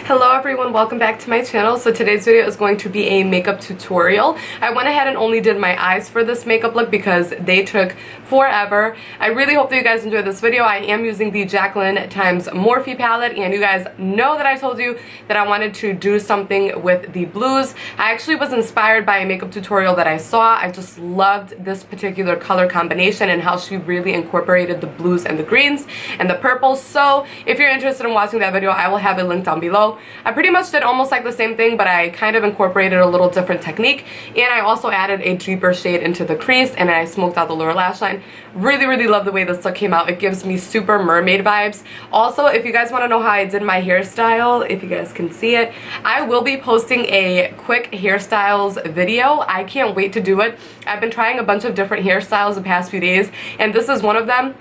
Hello everyone, welcome back to my channel. So today's video is going to be a makeup tutorial. I went ahead and only did my eyes for this makeup look because they took forever. I really hope that you guys enjoyed this video. I am using the Jaclyn times Morphe palette, and you guys know that I told you that I wanted to do something with the blues. I actually was inspired by a makeup tutorial that I saw. I just loved this particular color combination and how she really incorporated the blues and the greens and the purples. So if you're interested in watching that video, I will have it linked down below. I pretty much did almost like the same thing, but I kind of incorporated a little different technique, and I also added a deeper shade into the crease, and I smoked out the lower lash line. Really love the way this look came out. It gives me super mermaid vibes. Also, if you guys want to know how I did my hairstyle, if you guys can see it, I will be posting a quick hairstyles video. I can't wait to do it. I've been trying a bunch of different hairstyles the past few days, and this is one of them.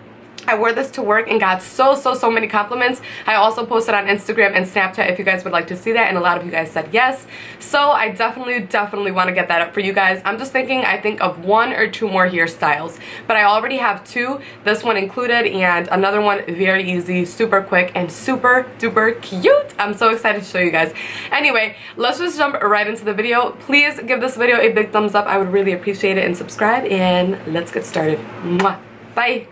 I wore this to work and got so many compliments. I also posted on Instagram and Snapchat if you guys would like to see that, and a lot of you guys said yes. So I definitely want to get that up for you guys. I'm just thinking, I think of 1 or 2 more hairstyles, but I already have 2, this one included, and another one very easy, super quick, and super duper cute. I'm so excited to show you guys. Anyway, let's just jump right into the video. Please give this video a big thumbs up. I would really appreciate it, and subscribe, and let's get started. Mwah. Bye.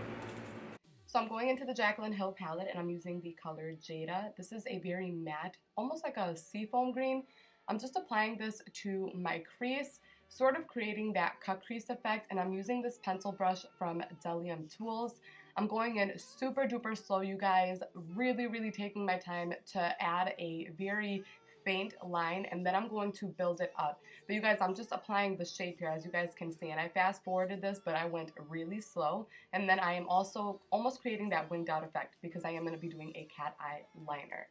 So I'm going into the Jaclyn Hill palette, and I'm using the color Jada. This is a very matte, almost like a seafoam green. I'm just applying this to my crease, sort of creating that cut crease effect, and I'm using this pencil brush from Delium Tools. I'm going in super duper slow, you guys, really taking my time to add a very faint line, and then I'm going to build it up. But you guys, I'm just applying the shape here, as you guys can see, and I fast forwarded this, but I went really slow. And then I am also almost creating that winged out effect because I am going to be doing a cat eye liner.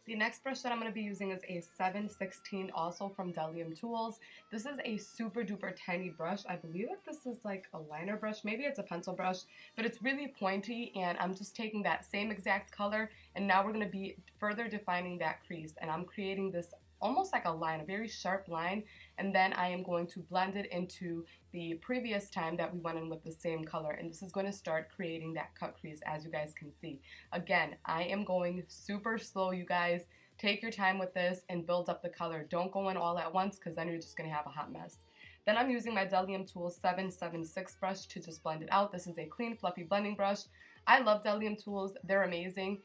The next brush that I'm going to be using is a 716, also from Delium Tools. This is a super duper tiny brush. I believe that this is like a liner brush. Maybe it's a pencil brush, but it's really pointy, and I'm just taking that same exact color, and now we're going to be further defining that crease, and I'm creating this almost like a line, a very sharp line, and then I am going to blend it into the previous time that we went in with the same color, and this is going to start creating that cut crease, as you guys can see. Again, I am going super slow, you guys. Take your time with this and build up the color. Don't go in all at once, because then you're just going to have a hot mess. Then I'm using my Delium Tools 776 brush to just blend it out. This is a clean, fluffy blending brush. I love Delium Tools. They're amazing.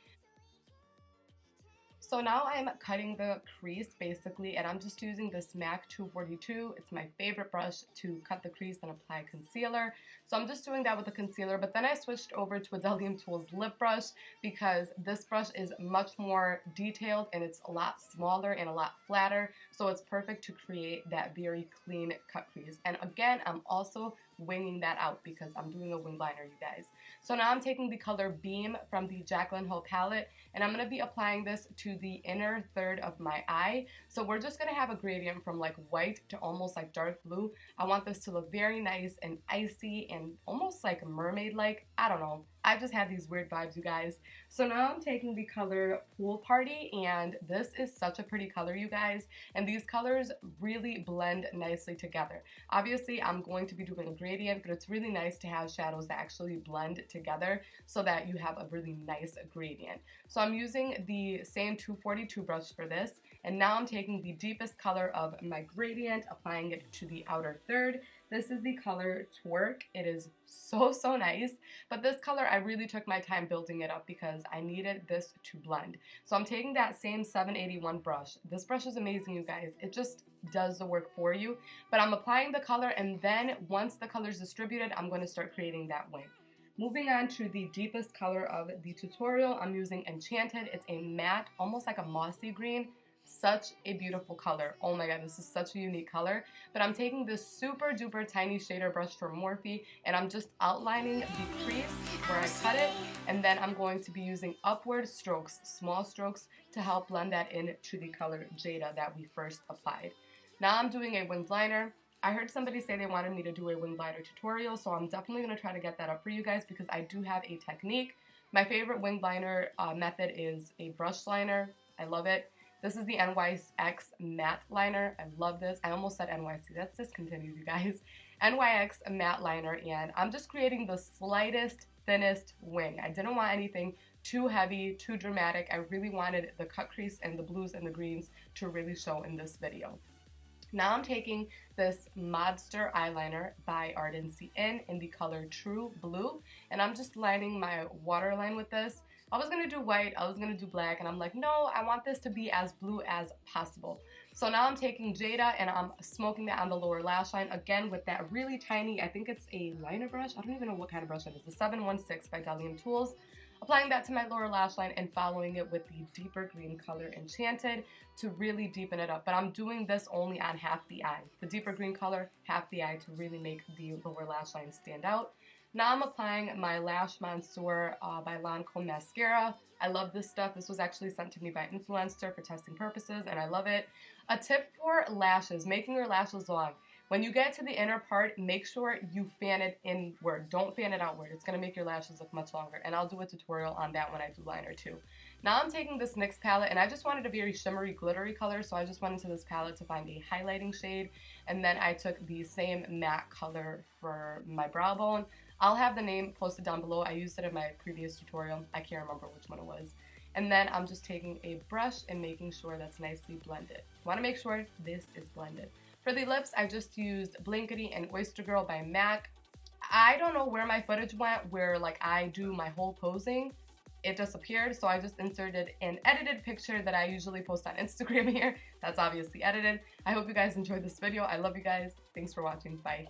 So now I'm cutting the crease basically, and I'm just using this MAC 242. It's my favorite brush to cut the crease and apply concealer. So I'm just doing that with the concealer, but then I switched over to a Delium Tools lip brush because this brush is much more detailed and it's a lot smaller and a lot flatter. So it's perfect to create that very clean cut crease. And again, I'm also winging that out because I'm doing a wing liner, you guys. So now I'm taking the color Beam from the Jaclyn Hill palette, and I'm going to be applying this to the inner third of my eye. So we're just going to have a gradient from like white to almost like dark blue. I want this to look very nice and icy and almost like mermaid-like. I don't know. I just had these weird vibes, you guys. So now I'm taking the color Pool Party, and this is such a pretty color, you guys. And these colors really blend nicely together. Obviously, I'm going to be doing a gradient, but it's really nice to have shadows that actually blend together so that you have a really nice gradient. So I'm using the same 242 brush for this, and now I'm taking the deepest color of my gradient, applying it to the outer third. This is the color Twerk. It is so nice, but this color I really took my time building it up because I needed this to blend. So I'm taking that same 781 brush. This brush is amazing, you guys. It just does the work for you, but I'm applying the color, and then once the color is distributed, I'm going to start creating that wing. Moving on to the deepest color of the tutorial, I'm using Enchanted. It's a matte, almost like a mossy green. Such a beautiful color. Oh my god, this is such a unique color. But I'm taking this super duper tiny shader brush from Morphe, and I'm just outlining the crease where I cut it, and then I'm going to be using upward strokes, small strokes, to help blend that into the color Jada that we first applied. Now I'm doing a winged liner. I heard somebody say they wanted me to do a winged liner tutorial, so I'm definitely going to try to get that up for you guys because I do have a technique. My favorite winged liner method is a brush liner. I love it. This is the NYX matte liner. I love this. I almost said NYC. That's discontinued, you guys. NYX matte liner, and I'm just creating the slightest, thinnest wing. I didn't want anything too heavy, too dramatic. I really wanted the cut crease and the blues and the greens to really show in this video. Now I'm taking this Monster eyeliner by Ardency Inn in the color True Blue, and I'm just lining my waterline with this. I was gonna do white, I was gonna do black, and I'm like, no, I want this to be as blue as possible. So now I'm taking Jada and I'm smoking that on the lower lash line, again with that really tiny, I think it's a liner brush, I don't even know what kind of brush it is, the 716 by Delium Tools. Applying that to my lower lash line and following it with the deeper green color Enchanted to really deepen it up. But I'm doing this only on half the eye. The deeper green color, half the eye, to really make the lower lash line stand out. Now I'm applying my Lash Monsieur by Lancôme mascara. I love this stuff. This was actually sent to me by an influencer for testing purposes, and I love it. A tip for lashes, making your lashes long. When you get to the inner part, make sure you fan it inward. Don't fan it outward. It's going to make your lashes look much longer. And I'll do a tutorial on that when I do liner too. Now I'm taking this NYX palette, and I just wanted a very shimmery, glittery color, so I just went into this palette to find a highlighting shade. And then I took the same matte color for my brow bone. I'll have the name posted down below. I used it in my previous tutorial. I can't remember which one it was. And then I'm just taking a brush and making sure that's nicely blended. You want to make sure this is blended. For the lips, I just used Blankety and Oyster Girl by MAC. I don't know where my footage went, where like I do my whole posing. It disappeared, so I just inserted an edited picture that I usually post on Instagram here. That's obviously edited. I hope you guys enjoyed this video. I love you guys. Thanks for watching. Bye.